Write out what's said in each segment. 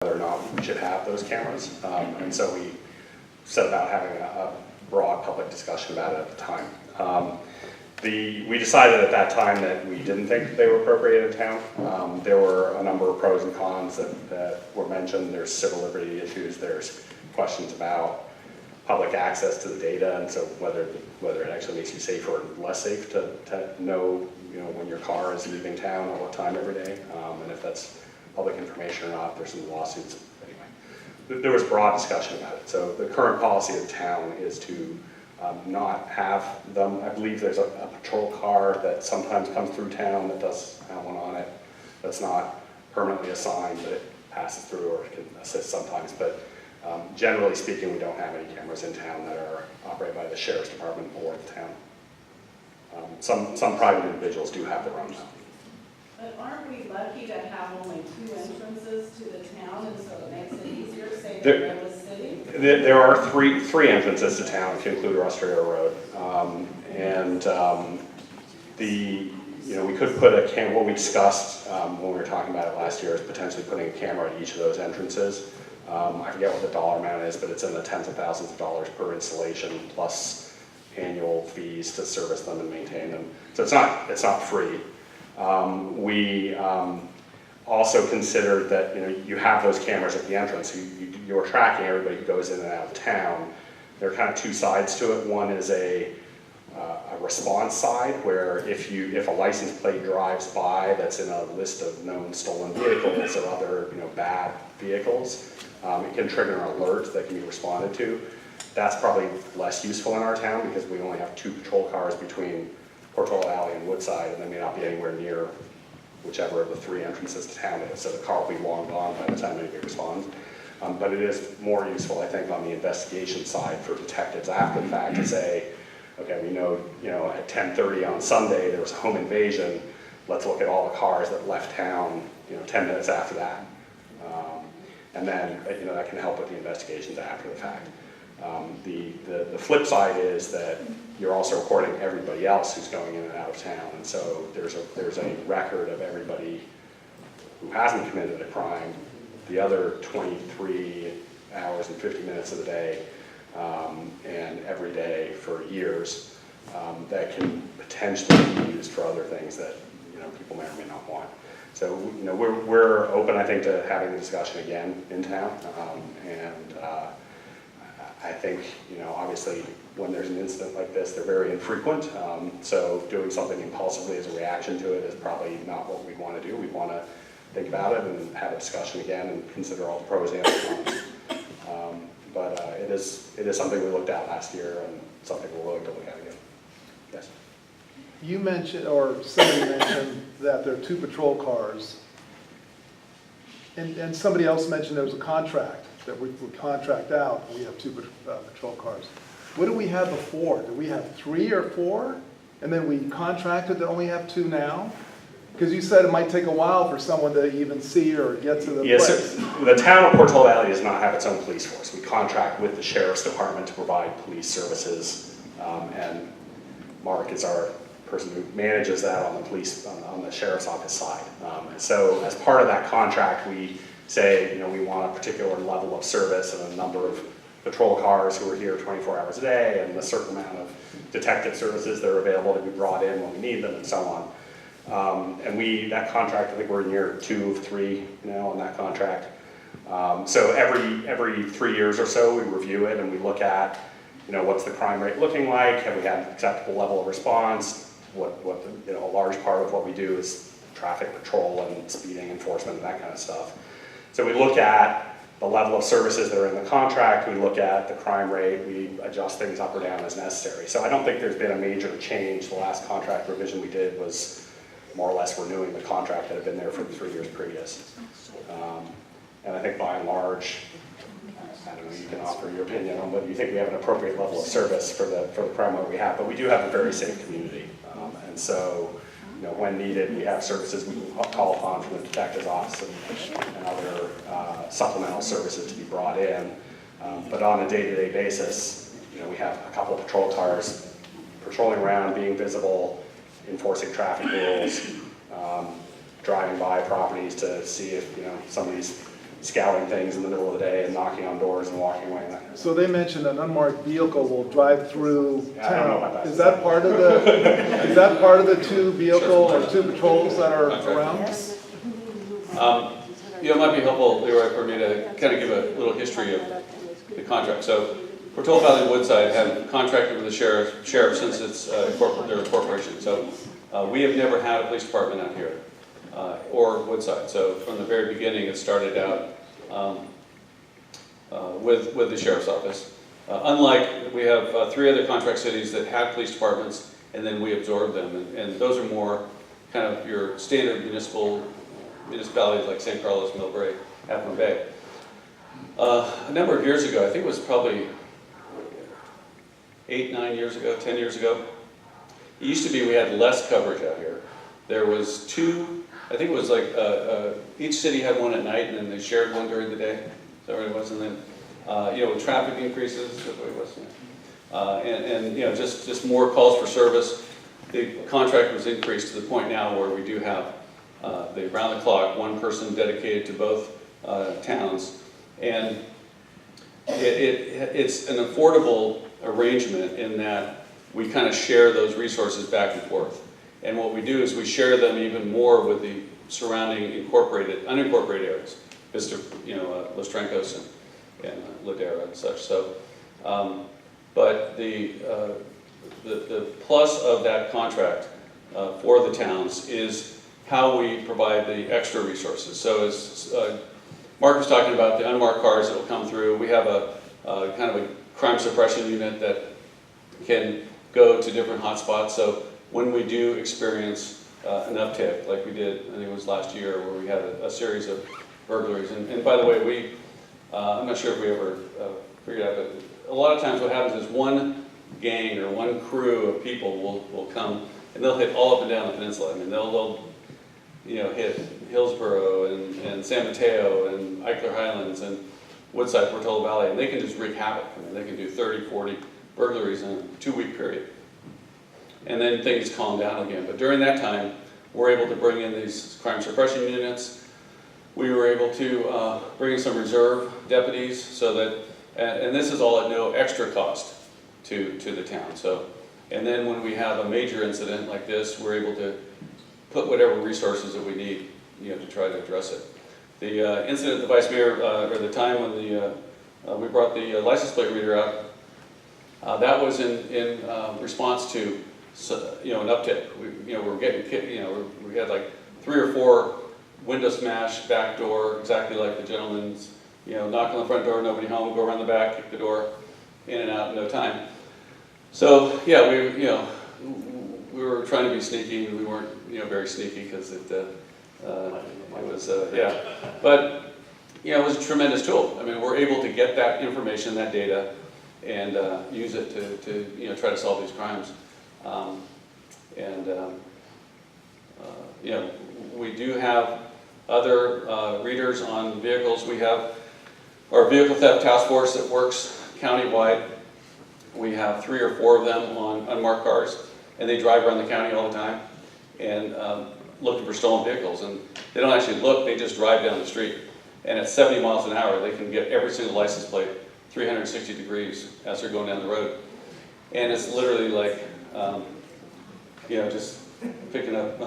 whether or not we should have those cameras. And so we set about having a broad public discussion about it at the time. We decided at that time that we didn't think they were appropriate in town. There were a number of pros and cons that were mentioned. There's civil liberty issues. There's questions about public access to the data, and so whether it actually makes you safer or less safe to know, when your car is leaving town at what time every day, and if that's public information or not. There's some lawsuits. Anyway, there was broad discussion about it. So the current policy of the town is to not have them. I believe there's a patrol car that sometimes comes through town that does have one on it. That's not permanently assigned, but it passes through or can assist sometimes. But generally speaking, we don't have any cameras in town that are operated by the sheriff's department or the town. Some private individuals do have their own. But aren't we lucky to have only 2 entrances to the town, and so it makes it easier, say, than Redwood City? There are three entrances to town, if you include Ross Trail Road. We could put a camera. What we discussed when we were talking about it last year is potentially putting a camera at each of those entrances. I forget what the dollar amount is, but it's in the tens of thousands of dollars per installation, plus annual fees to service them and maintain them. So it's not free. We also considered that you have those cameras at the entrance. You're tracking everybody who goes in and out of town. There are kind of 2 sides to it. One is a response side, where if a license plate drives by that's in a list of known stolen vehicles or other bad vehicles, it can trigger an alert that can be responded to. That's probably less useful in our town because we only have 2 patrol cars between Portola Alley and Woodside, and they may not be anywhere near whichever of the 3 entrances to town is, so the car will be long gone by the time anybody responds. But it is more useful, I think, on the investigation side for detectives after the fact to say, okay, we know, at 10:30 on Sunday there was a home invasion. Let's look at all the cars that left town, 10 minutes after that, and then that can help with the investigations after the fact. The flip side is that you're also recording everybody else who's going in and out of town, and so there's a record of everybody who hasn't committed a crime the other 23 hours and 50 minutes of the day, and every day for years, that can potentially be used for other things that people may or may not want. So we're open, I think, to having the discussion again in town, and I think obviously when there's an incident like this, they're very infrequent. So doing something impulsively as a reaction to it is probably not what we'd want to do. We'd want to think about it and have a discussion again and consider all the pros and cons. But it is something we looked at last year and something we're willing to look at again. Yes. You mentioned, or somebody mentioned, that there are 2 patrol cars, and somebody else mentioned there was a contract that we would contract out. We have 2 patrol cars. What do we have before? Do we have 3 or 4, and then we contracted to only have 2 now? Because you said it might take a while for someone to even see or get to the place. Yes, the town of Portola Valley does not have its own police force. We contract with the sheriff's department to provide police services, and Mark is our person who manages that on the sheriff's office side. So as part of that contract, we say we want a particular level of service and a number of patrol cars who are here 24 hours a day, and a certain amount of detective services that are available to be brought in when we need them, and so on. And that contract, I think we're in year 2 of 3 now on that contract. So every 3 years or so, we review it and we look at, what's the crime rate looking like? Have we had an acceptable level of response? A large part of what we do is traffic patrol and speeding enforcement and that kind of stuff. So we look at the level of services that are in the contract. We look at the crime rate. We adjust things up or down as necessary. So I don't think there's been a major change. The last contract revision we did was more or less renewing the contract that had been there for the 3 years previous. And I think by and large, I don't know, you can offer your opinion on whether you think we have an appropriate level of service for the crime rate we have, but we do have a very safe community. And so, when needed, we have services we can call upon from the detective's office and other supplemental services to be brought in. But on a day-to-day basis, we have a couple of patrol cars patrolling around, being visible, enforcing traffic rules, driving by properties to see if somebody's scouting things in the middle of the day and knocking on doors and walking away and that kind of So they mentioned an unmarked vehicle will drive through Yeah, I don't know about town. that. Is that part of the, is that part of the 2 vehicle or 2 patrols that are around? It might be helpful, Leroy, for me to kind of give a little history of the contract. So, Portola Valley and Woodside have contracted with the sheriff since it's their corporation. So, we have never had a police department out here, or Woodside. So, from the very beginning, it started out with the sheriff's office. Unlike, we have 3 other contract cities that have police departments, and then we absorb them. And those are more kind of your standard municipalities like St. Carlos, Millbrae, Half Moon Bay. A number of years ago, I think it was probably 8, 9 years ago, 10 years ago, it used to be we had less coverage out here. There was 2, I think it was like, each city had one at night and then they shared one during the day. Is that what it was? And then, with traffic increases, that's what it was. And just more calls for service. The contract was increased to the point now where we do have the round-the-clock, 1 person dedicated to both towns, and it's an affordable arrangement in that we kind of share those resources back and forth. And what we do is we share them even more with the surrounding unincorporated areas, Vista, Los Trancos and Ladera and such. So, but the plus of that contract for the towns is how we provide the extra resources. So as Mark was talking about the unmarked cars that will come through, we have a kind of a crime suppression unit that can go to different hotspots. So when we do experience an uptick, like we did, I think it was last year, where we had a series of burglaries. And by the way, I'm not sure if we ever figured out, but a lot of times what happens is one gang or one crew of people will come and they'll hit all up and down the peninsula. I mean, they'll hit Hillsborough and San Mateo and Eichler Highlands and Woodside, Portola Valley, and they can just wreak havoc. I mean, they can do 30, 40 burglaries in a 2-week period. And then things calm down again. But during that time, we're able to bring in these crime suppression units. We were able to bring in some reserve deputies so that, and this is all at no extra cost to the town. So, and then when we have a major incident like this, we're able to put whatever resources that we need, to try to address it. The incident, the vice mayor, or the time when we brought the license plate reader out, that was in response to an uptick. We're getting, we had like 3 or 4 window smash, back door, exactly like the gentleman's, knock on the front door, nobody home, go around the back, kick the door, in and out in no time. So yeah, we were trying to be sneaky, and we weren't, very sneaky because it was, yeah. But, it was a tremendous tool. I mean, we're able to get that information, that data, and use it to try to solve these crimes. We do have other readers on vehicles. We have our vehicle theft task force that works countywide. We have 3 or 4 of them on unmarked cars, and they drive around the county all the time and looking for stolen vehicles. And they don't actually look, they just drive down the street. And at 70 miles an hour, they can get every single license plate 360 degrees as they're going down the road. And it's literally like, just picking up,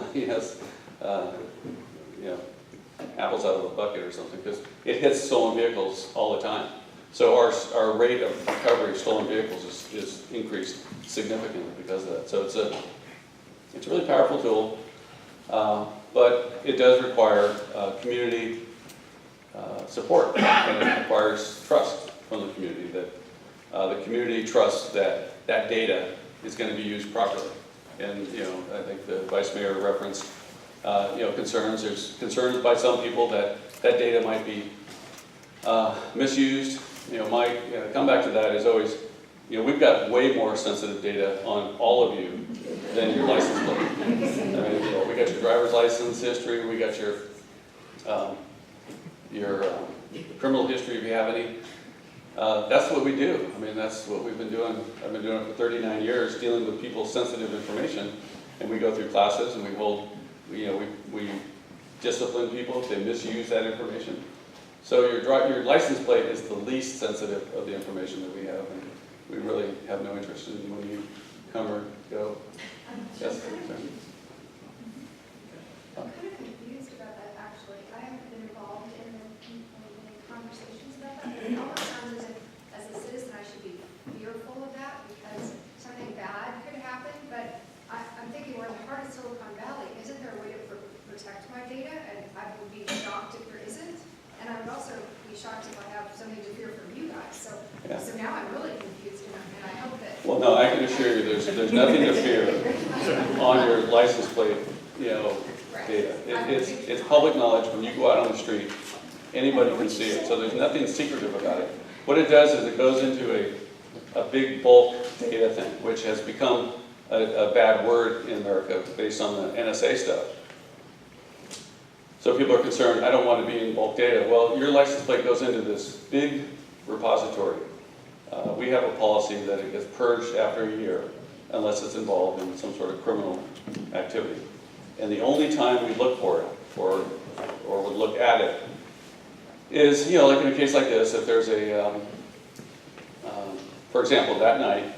apples out of a bucket or something, because it hits stolen vehicles all the time. So our rate of recovery of stolen vehicles is increased significantly because of that. So it's a really powerful tool, but it does require community support, and it requires trust from the community, that the community trusts that that data is going to be used properly. And I think the vice mayor referenced concerns. There's concerns by some people that that data might be misused. My comeback to that is always, we've got way more sensitive data on all of you than your license plate. I mean, we got your driver's license history, we got your criminal history if you have any. That's what we do. I mean, that's what we've been doing. I've been doing it for 39 years, dealing with people's sensitive information, and we go through classes and we hold, we discipline people if they misuse that information. So your license plate is the least sensitive of the information that we have, and we really have no interest in when you come or go. Yes, sir. I'm kind of confused about that, actually. I haven't been involved in any conversations about that. It almost sounds as a citizen, I should be fearful of that because something bad could happen. But I'm thinking we're in the heart of Silicon Valley. Isn't there a way to protect my data? And I would be shocked if there isn't. And I would also be shocked if I have something to fear from you guys. So now I'm really confused, and I hope that. Well, no, I can assure you, there's nothing to fear on your license plate, data. It's public knowledge. When you go out on the street, anybody can see it. So there's nothing secretive about it. What it does is it goes into a big bulk data thing, which has become a bad word in America based on the NSA stuff. So people are concerned, I don't want to be in bulk data. Well, your license plate goes into this big repository. We have a policy that it gets purged after a year unless it's involved in some sort of criminal activity. And the only time we look for it or would look at it is, like in a case like this, if there's for example, that night,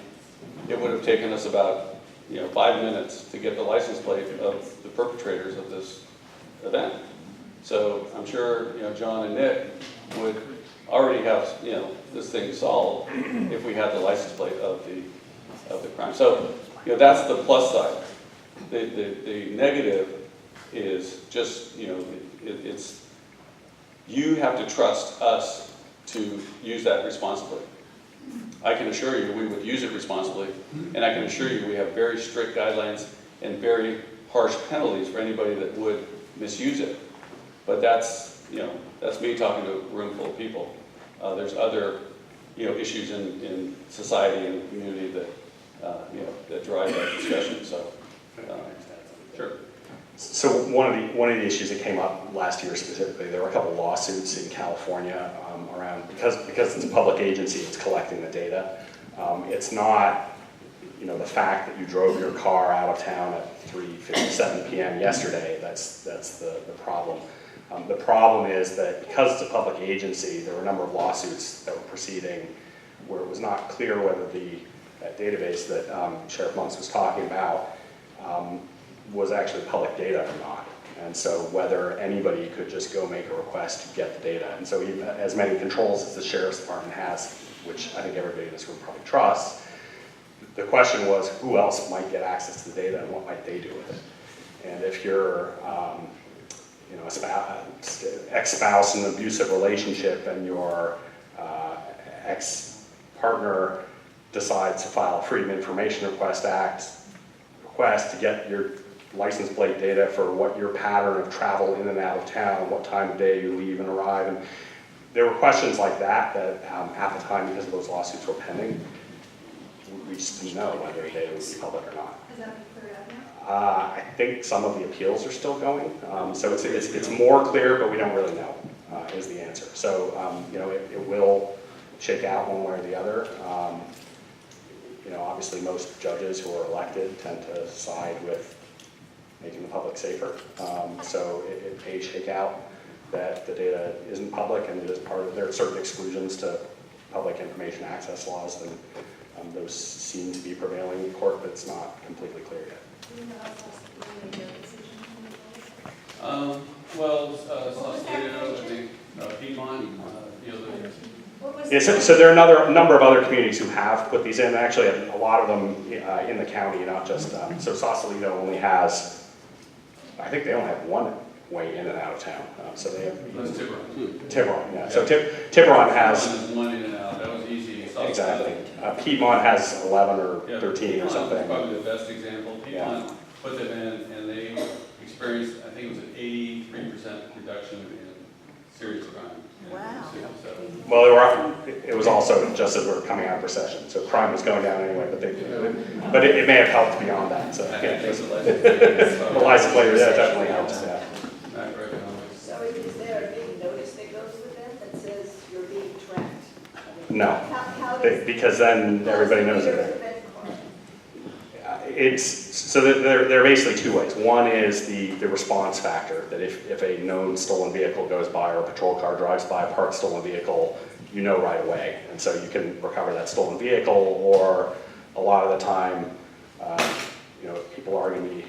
it would have taken us about 5 minutes to get the license plate of the perpetrators of this event. So I'm sure John and Nick would already have this thing solved if we had the license plate of the crime. So that's the plus side. The negative is just it's you have to trust us to use that responsibly. I can assure you we would use it responsibly, and I can assure you we have very strict guidelines and very harsh penalties for anybody that would misuse it. But that's me talking to a room full of people. There's other issues in society and the community that drive that discussion. So sure. So one of the issues that came up last year specifically, there were a couple lawsuits in California around because it's a public agency, it's collecting the data. It's not the fact that you drove your car out of town at 3:57 p.m. yesterday. That's the problem. The problem is that because it's a public agency, there were a number of lawsuits that were proceeding where it was not clear whether that database that Sheriff Munks was talking about was actually public data or not. And so whether anybody could just go make a request to get the data. And so even as many controls as the Sheriff's Department has, which I think everybody in this room probably trusts, the question was who else might get access to the data and what might they do with it? And if you're ex-spouse in an abusive relationship and your ex-partner decides to file a Freedom of Information request to get your license plate data for what your pattern of travel in and out of town, what time of day you leave and arrive. And there were questions like that at the time, because those lawsuits were pending, we just didn't know whether the data would be public or not. Has that been cleared up now? I think some of the appeals are still going, so it's more clear, but we don't really know is the answer. So it will shake out one way or the other. Obviously most judges who are elected tend to side with making the public safer. So it may shake out that the data isn't public and it is part of, there are certain exclusions to public information access laws, and those seem to be prevailing in court, but it's not completely clear yet. Sausalito, I think, Piedmont, Yeah, so there are a number of other communities who have put these in. Actually, a lot of them in the county, not just, so Sausalito only has, I think they only have one way in and out of town. So they have. That's Tiburon. Tiburon, yeah. So Tiburon has. One in and out, that was easy. Exactly. Piedmont has 11 or 13 or something. Piedmont is probably the best example. Piedmont put them in and they experienced, I think it was an 83% reduction in serious crime. Wow. Well, it was also just as we were coming out of recession, so crime was going down anyway, but it may have helped beyond that. So the license plate, definitely helps. Yeah. Macroeconomics. So is there a big notice that goes with that that says you're being tracked? No, How does? because then everybody knows it. So there are basically two ways. One is the response factor, that if a known stolen vehicle goes by or a patrol car drives by a parked stolen vehicle, you know right away. And so you can recover that stolen vehicle, or a lot of the time, if people are going to be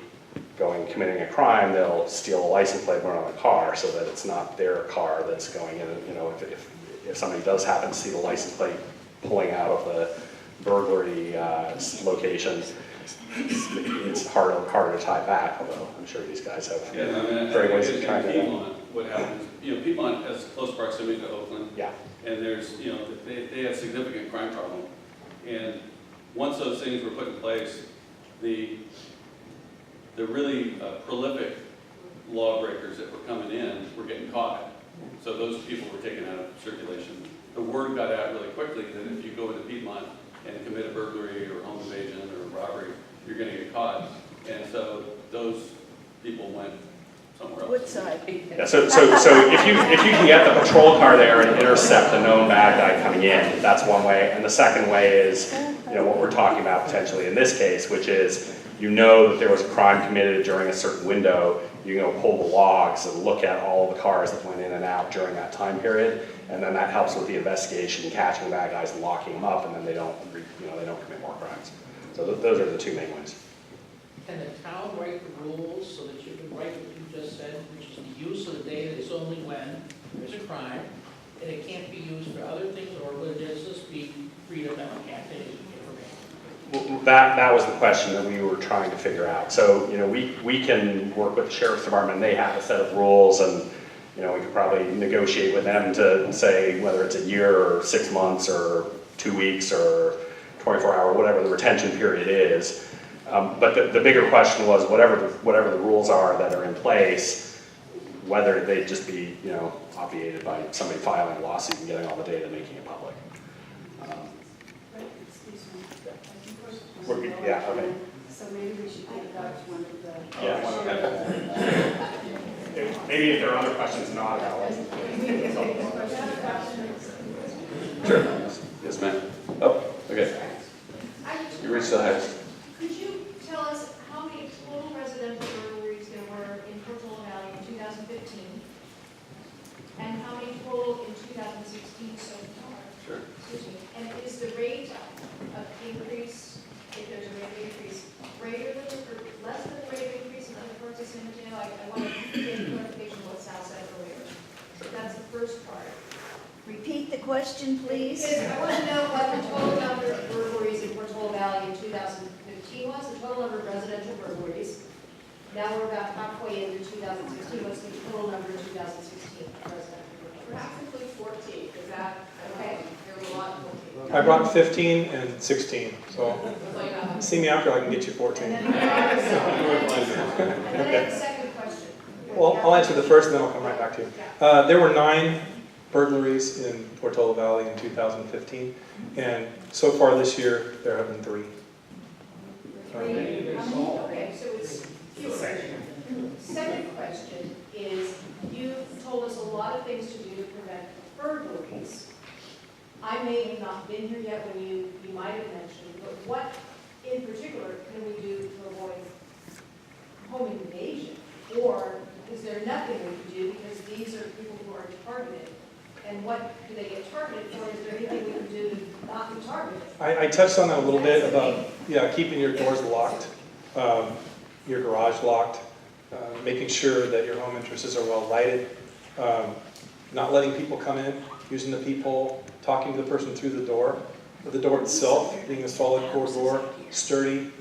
committing a crime, they'll steal a license plate when on a car so that it's not their car that's going in. If somebody does happen to see the license plate pulling out of the burglary location, it's harder to tie back, although I'm sure these guys have Yeah, I mean, great ways of trying to do that. Piedmont, what happens, Piedmont has close proximity to Oakland. Yeah. And there's, they have significant crime problem. And once those things were put in place, the really prolific lawbreakers that were coming in were getting caught. So those people were taken out of circulation. The word got out really quickly that if you go into Piedmont and commit a burglary or home invasion or robbery, you're going to get caught. And so those people went somewhere else. Woodside. Yeah, so if you can get the patrol car there and intercept a known bad guy coming in, that's one way. And the second way is, what we're talking about potentially in this case, which is, that there was a crime committed during a certain window. You can go pull the logs and look at all the cars that went in and out during that time period, and then that helps with the investigation, catching the bad guys and locking them up, and then they don't commit more crimes. So those are the two main ways. Can the town write the rules so that you can write what you just said, which is the use of the data is only when there's a crime, and it can't be used for other things, or will it just be freedom of activity information? Well, that was the question that we were trying to figure out. So, we can work with the sheriff's department. They have a set of rules, and we could probably negotiate with them to say whether it's a year or 6 months or 2 weeks or 24-hour, whatever the retention period is. But the bigger question was whatever the rules are that are in place, whether they just be obviated by somebody filing a lawsuit and getting all the data and making it public. Yeah, okay. So maybe we should take that as one of the. Yeah. Maybe if there are other questions not about it. Sure. Yes, ma'am. Oh, okay. You reached the highest. Could you tell us how many total residential burglaries there were in Portola Valley in 2015? And how many total in 2016 so far? Sure. Excuse me. And is the rate of increase, if there's a rate of increase, greater than or less than the rate of increase in other parts of San Mateo? I want to get clarification of what Sal said earlier. That's the first part. Repeat the question, please. Because I want to know what the total number of burglaries in Portola Valley in 2015 was, the total number of residential burglaries. Now we're about halfway into 2016. What's the total number in 2016 of residential burglaries? Perhaps include 14, because Okay. there were a lot of 14. I brought 15 and 16, so Like, see me after, I can get you 14. And then I have a second question. Well, I'll answer the first and then I'll come right back to you. There were 9 burglaries in Portola Valley in 2015, and so far this year, there have been 3. Okay, so it's fewer. Second question is, you've told us a lot of things to do to prevent burglaries. I may have not been here yet when you might have mentioned, but what in particular can we do to avoid home invasion? Or is there nothing we can do because these are people who are targeted? And what do they get targeted for? Is there anything we can do to not be targeted? I touched on that a little bit about, keeping your doors locked, your garage locked, making sure that your home entrances are well lighted, not letting people come in, using the peephole, talking to the person through the door itself being a solid core door, sturdy,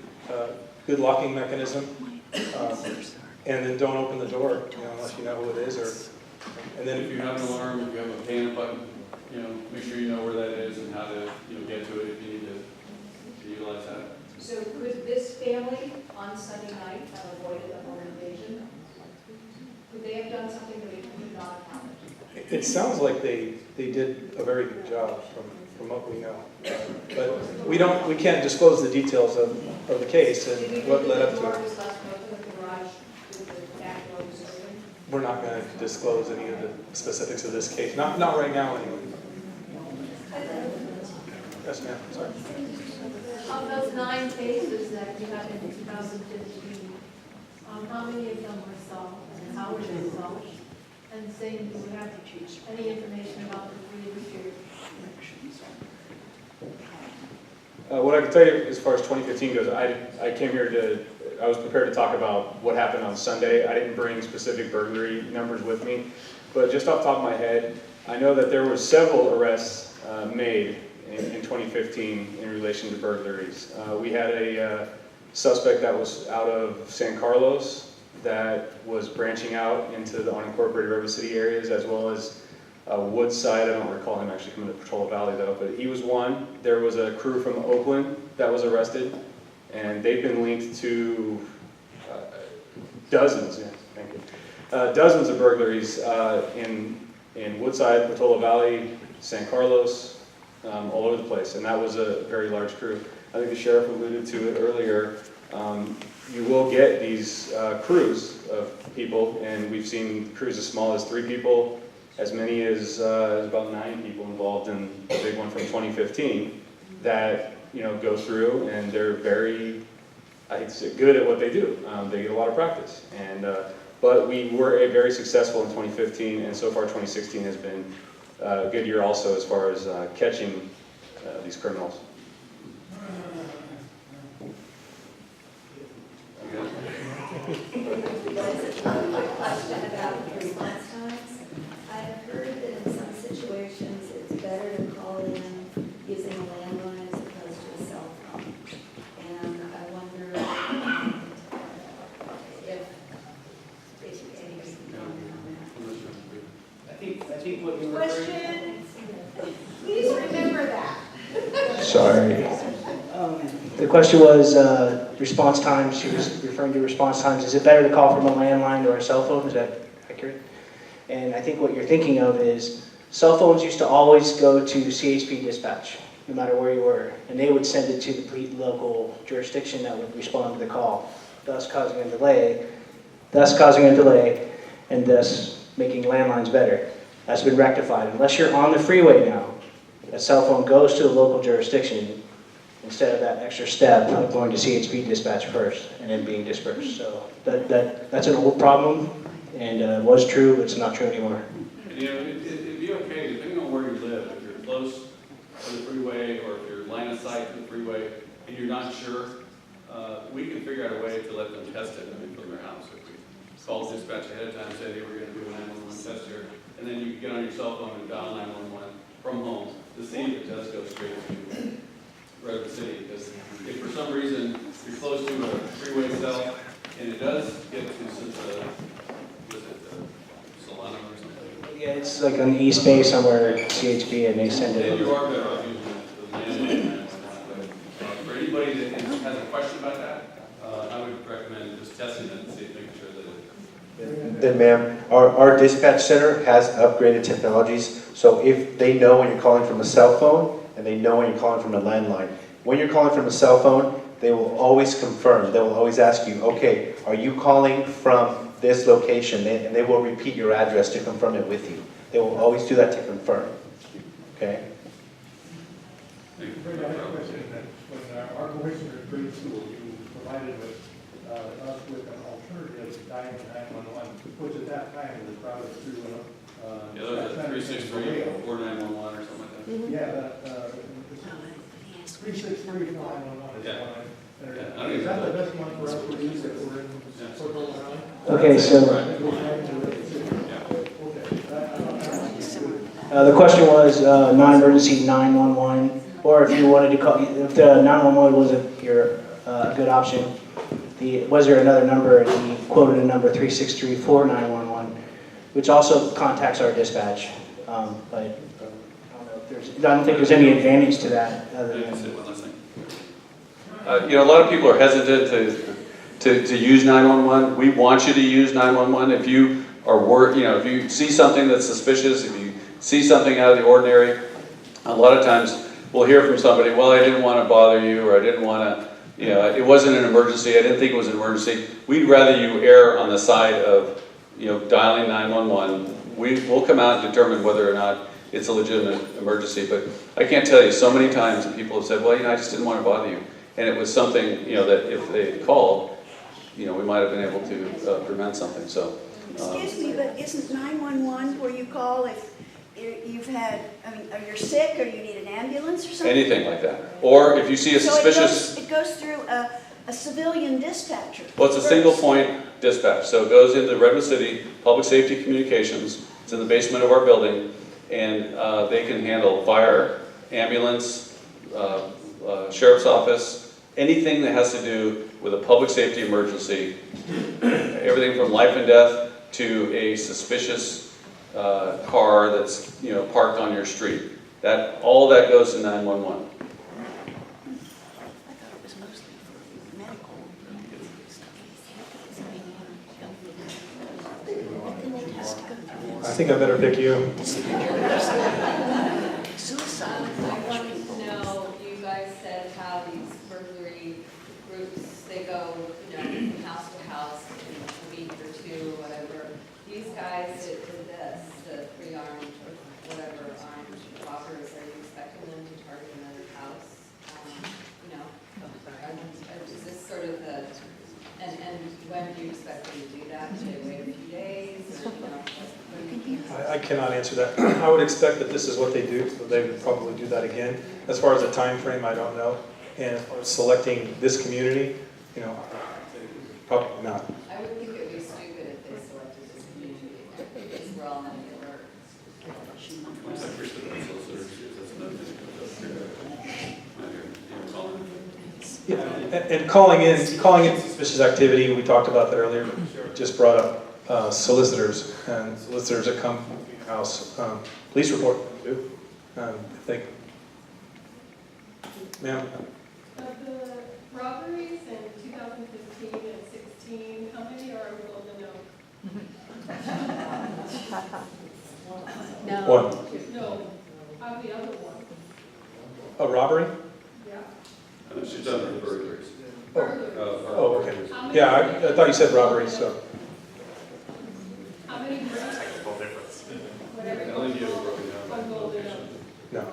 good locking mechanism, and then don't open the door unless you know who it is, and then If you have an alarm, if you have a panic button, make sure you know where that is and how to, get to it if you need to utilize that. So could this family on Sunday night have avoided the home invasion? Could they have done something that they could not have done? it sounds like they did a very good job from what we know. But we can't disclose the details of the case and what led up to it. We're not going to disclose any of the specifics of this case. Not right now, anyway. Yes, ma'am, sorry. Of those 9 cases that you had in 2015, how many of them were solved, and how were they solved? And same, do we have any information about the 3 this year? What I can tell you as far as 2015 goes, I came here I was prepared to talk about what happened on Sunday. I didn't bring specific burglary numbers with me, but just off the top of my head, I know that there were several arrests made in 2015 in relation to burglaries. We had a suspect that was out of San Carlos that was branching out into the unincorporated River City areas, as well as Woodside. I don't recall him actually coming to Patrol Valley though, but he was one. There was a crew from Oakland that was arrested, and they've been linked to dozens, yeah, thank you, dozens of burglaries in Woodside, Patrol Valley, San Carlos, all over the place, and that was a very large crew. I think the sheriff alluded to it earlier. You will get these crews of people, and we've seen crews as small as 3 people, as many as about 9 people involved in the big one from 2015 that go through, and they're very, I hate to say, good at what they do. They get a lot of practice, and but we were very successful in 2015, and so far 2016 has been a good year also as far as catching these criminals. Question about response times. I have heard that in some situations it's better to call in using a landline as opposed to a cell phone. And I wonder if anybody can comment on that. I think what you were referring Question, please remember that. Sorry. The question was response times. She was referring to response times. Is it better to call from a landline or a cell phone? Is that accurate? And I think what you're thinking of is cell phones used to always go to CHP dispatch, no matter where you were, and they would send it to the local jurisdiction that would respond to the call, thus causing a delay, and thus making landlines better. That's been rectified. Unless you're on the freeway now, a cell phone goes to the local jurisdiction instead of that extra step of going to CHP dispatch first and then being dispersed. So that's an old problem, and it was true, but it's not true anymore. And, it'd be okay, depending on where you live, if you're close to the freeway or if you're line of sight to the freeway and you're not sure, we can figure out a way to let them test it from their house. If we call dispatch ahead of time and say, hey, we're going to do a 911 test here, and then you can get on your cell phone and dial 911 from home to see if it does go straight to Redwood City. Because if for some reason you're close to a freeway cell and it does get to Solano or something. Yeah, it's like on the East Bay somewhere, CHP, and they send it. Then you are better off using the landline. For anybody that has a question about that, I would recommend just testing it and making sure that it. Then ma'am, our dispatch center has upgraded technologies, so if they know when you're calling from a cell phone, and they know when you're calling from a landline. When you're calling from a cell phone, they will always confirm. They will always ask you, okay, are you calling from this location? And they will repeat your address to confirm it with you. They will always do that to confirm. Okay? I have a question that when our commissioner in grade school, you provided with us with an alternative to dialing 911, which at that time was routed through Yeah, those are 363 or 4911 or something like that. yeah, 363 911 is Yeah. one. Is that the best one for us to use that we're in Portola Valley? Okay, so the question was non-emergency 911, or if you wanted to call, if the 911 wasn't your good option, was there another number? And he quoted a number 363-4911, which also contacts our dispatch. But I don't think there's any advantage to that other than. A lot of people are hesitant to use 911. We want you to use 911. If you are if you see something that's suspicious, if you see something out of the ordinary, a lot of times we'll hear from somebody, well, I didn't want to bother you, or I didn't want to, it wasn't an emergency, I didn't think it was an emergency. We'd rather you err on the side of, dialing 911. We'll come out and determine whether or not it's a legitimate emergency. But I can't tell you, so many times that people have said, well, I just didn't want to bother you. And it was something, that if they had called, we might have been able to prevent something, so. Excuse me, but isn't 911 where you call if you've had, or you're sick, or you need an ambulance or something? Anything like that. Or if you see a suspicious... So it goes through a civilian dispatcher. Well, it's a single point dispatch, so it goes into Redwood City Public Safety Communications. It's in the basement of our building, and they can handle fire, ambulance, sheriff's office, anything that has to do with a public safety emergency, everything from life and death to a suspicious car that's parked on your street. All that goes to 911. I think I better pick you. Suicide. I wanted to know, you guys said how these burglary groups, they go, from house to house in a week or two, whatever. These guys that did this, the three-armed or whatever armed robbers, are you expecting them to target another house? Is this sort of the, and when do you expect them to do that? Do they wait a few days? Or, I cannot answer that. I would expect that this is what they do, so they would probably do that again. As far as the time frame, I don't know. And as far as selecting this community, probably not. I would think it would be stupid if they selected this community, because we're all on the alert. Yeah, and calling in suspicious activity, we talked about that earlier, just brought up solicitors, and solicitors that come to your house, police report too, if they, ma'am? Of the robberies in 2015 and 16, how many are in Golden Oak? One. No, how the other one? A robbery? Yeah. She's done the burglaries. Burglars. Oh, okay. How many- Yeah, I thought you said robbery, so. How many bricks? Whatever. I don't think you have it broken down. On Golden Oak. No.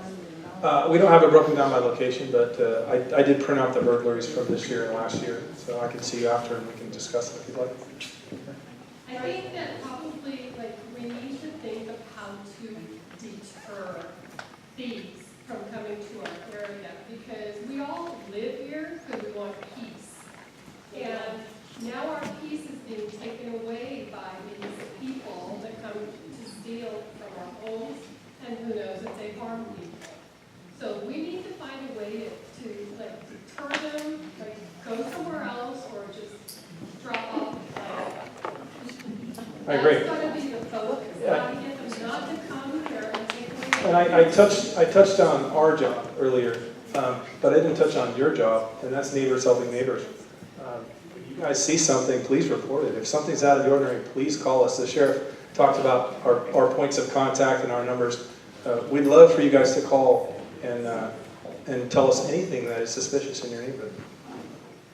We don't have it broken down by location, but I did print out the burglaries from this year and last year, so I can see you after and we can discuss it if you'd like. I think that probably, we need to think of how to deter thieves from coming to our area, because we all live here because we want peace. And now our peace is being taken away by these people that come to steal from our homes, and who knows if they harm people. So we need to find a way to deter them, go somewhere else, or just drop off. I agree. That's got to be the focus. Yeah. How to get them not to come here and take away. And I touched on our job earlier, but I didn't touch on your job, and that's neighbors helping neighbors. If you guys see something, please report it. If something's out of the ordinary, please call us. The sheriff talked about our points of contact and our numbers. We'd love for you guys to call and tell us anything that is suspicious in your neighborhood.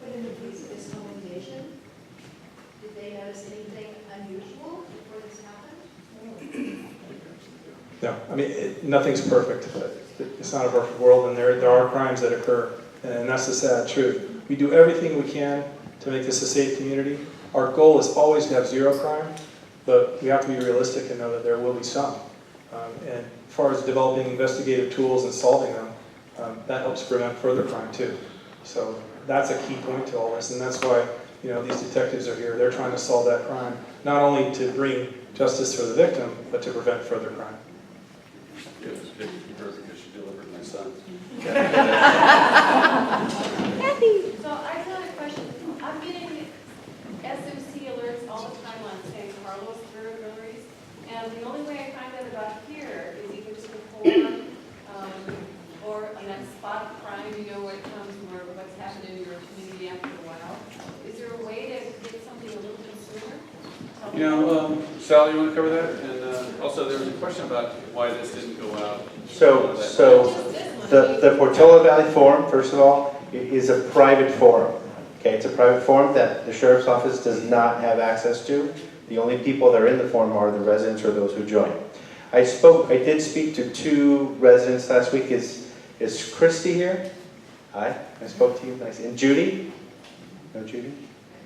But in the police investigation, did they notice anything unusual before this happened? No, I mean, nothing's perfect. It's not a perfect world, and there are crimes that occur, and that's the sad truth. We do everything we can to make this a safe community. Our goal is always to have zero crime, but we have to be realistic and know that there will be some. And as far as developing investigative tools and solving them, that helps prevent further crime too. So that's a key point to all this, and that's why these detectives are here. They're trying to solve that crime, not only to bring justice for the victim, but to prevent further crime. Yes, because she delivered my son. So I got a question. I'm getting SOC alerts all the time on San Carlos burglaries, and the only way I find out about here is either to the forum or on that spot crime, what comes where what's happened in your community after a while. Is there a way to get something a little bit sooner? Sal, you want to cover that? And also, there was a question about why this didn't go out. So the Portola Valley Forum, first of all, is a private forum. Okay, it's a private forum that the sheriff's office does not have access to. The only people that are in the forum are the residents or those who join. I did speak to 2 residents last week. Is Christy here? Hi, I spoke to you. Nice. And Judy? No, Judy?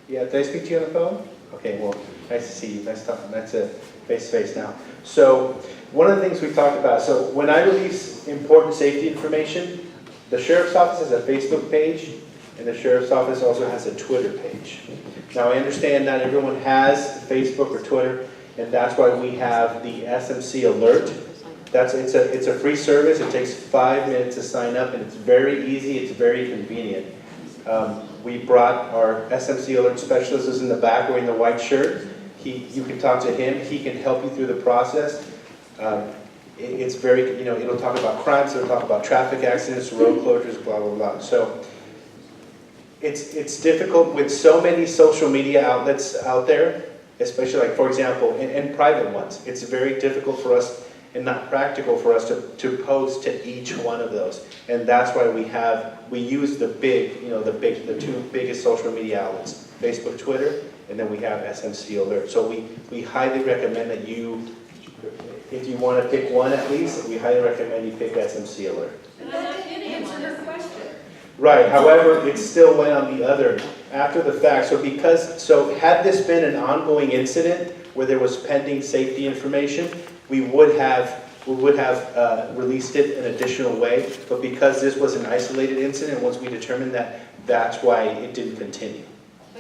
Yeah, did I speak to you on the phone? Okay, well, nice to see you. Nice talking. That's a face-to-face now. So one of the things we talked about, so when I release important safety information, the sheriff's office has a Facebook page, and the sheriff's office also has a Twitter page. Now, I understand not everyone has Facebook or Twitter, and that's why we have the SMC alert. It's a free service. It takes 5 minutes to sign up, and it's very easy. It's very convenient. We brought our SMC alert specialist who's in the back wearing the white shirt. You can talk to him. He can help you through the process. It's very, it'll talk about crimes, it'll talk about traffic accidents, road closures, blah, blah, blah. So it's difficult with so many social media outlets out there, especially like, for example, and private ones. It's very difficult for us and not practical for us to post to each one of those. And that's why we use the 2 biggest social media outlets, Facebook, Twitter, and then we have SMC Alert. So we highly recommend that if you want to pick one at least, we highly recommend you pick SMC Alert. And I didn't answer her question. Right, however, it still went on the other after the fact. So had this been an ongoing incident where there was pending safety information, we would have released it an additional way. But because this was an isolated incident, once we determined that, that's why it didn't continue.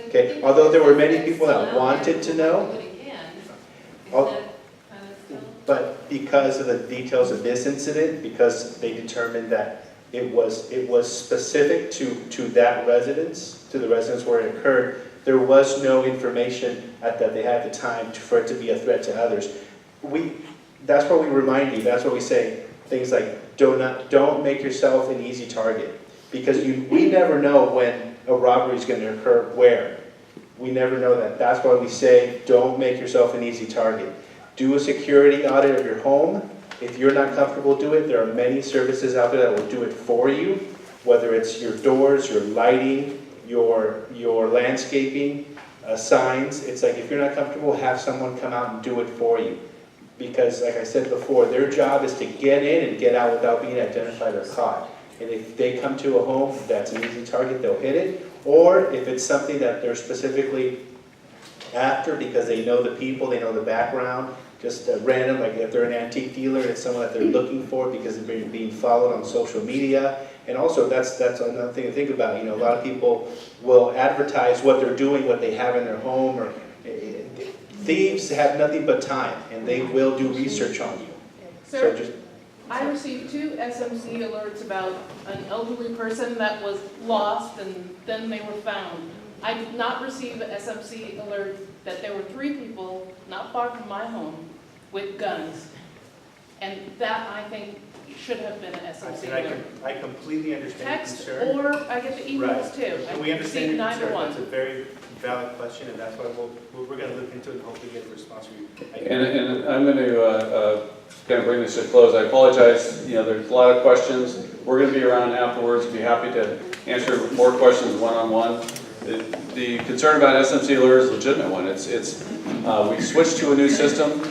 Okay, although there were many people that wanted to know. But because of the details of this incident, because they determined that it was specific to that residence, to the residence where it occurred, there was no information that they had at the time for it to be a threat to others. That's what we remind you. That's what we say things like don't make yourself an easy target, because we never know when a robbery is going to occur where. We never know that. That's why we say don't make yourself an easy target. Do a security audit of your home. If you're not comfortable doing it, there are many services out there that will do it for you, whether it's your doors, your lighting, your landscaping, signs. It's like if you're not comfortable, have someone come out and do it for you. Because like I said before, their job is to get in and get out without being identified or caught. And if they come to a home that's an easy target, they'll hit it. Or if it's something that they're specifically after because they know the people, they know the background, just random, like if they're an antique dealer, it's someone that they're looking for because they're being followed on social media. And also that's another thing to think about. A lot of people will advertise what they're doing, what they have in their home, or thieves have nothing but time, and they will do research on you. Sir, I received 2 SMC alerts about an elderly person that was lost and then they were found. I did not receive an SMC alert that there were 3 people not far from my home with guns. And that, I think, should have been an SMC alert. I completely understand Text, your concern. or I get the emails too. I We understand your concern. 911. That's a very valid question, and that's why we're going to look into it and hopefully get a response from you. And I'm going to kind of bring this to a close. I apologize, there's a lot of questions. We're going to be around afterwards, be happy to answer more questions one-on-one. The concern about SMC Alert is a legitimate one. We switched to a new system.